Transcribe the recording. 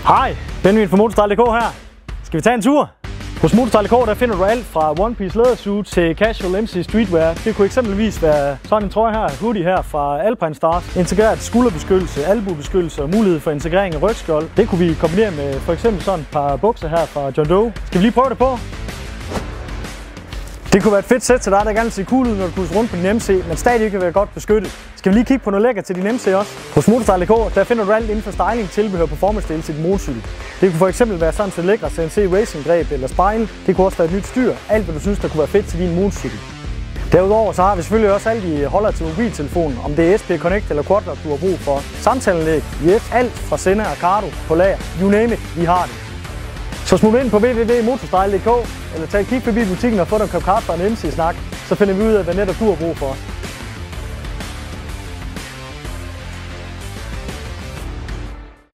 Hej, Benjamin fra Motorstyle.dk her. Skal vi tage en tur? Hos Motorstyle.dk der finder du alt fra one piece lædersuit til casual MC streetwear. Det kunne eksempelvis være sådan en trøje her, hoodie her fra Alpine Stars. Integreret skulderbeskyttelse, albuebeskyttelse og mulighed for integrering af rygskjold. Det kunne vi kombinere med for eksempel sådan et par bukser her fra John Doe. Skal vi lige prøve det på? Det kunne være et fedt sæt til dig, der gerne vil se cool ud, når du cruiser rundt på din MC, men stadig kan være godt beskyttet. Skal vi lige kigge på noget lækkert til din MC også? Hos Motorstyle.dk der finder du alt inden for styling, tilbehør og performance-dele til din motorcykel. Det kunne for eksempel være sådan et lækkert CNC racing greb eller spejl. Det kunne også være et nyt styr. Alt hvad du synes, der kunne være fedt til din motorcykel. Derudover så har vi selvfølgelig også alle de holder til mobiltelefonen, om det er SP Connect eller Quadlock, du har brug for. Samtalenlæg, yes, alt fra Senna og Cardo på lager. You name it, vi har det. Så smut ind på www.motorstyle.dk eller tag et kig forbi butikken og få dig en kop kaffe og en MC-snak, så finder vi ud af, hvad netop du har brug for.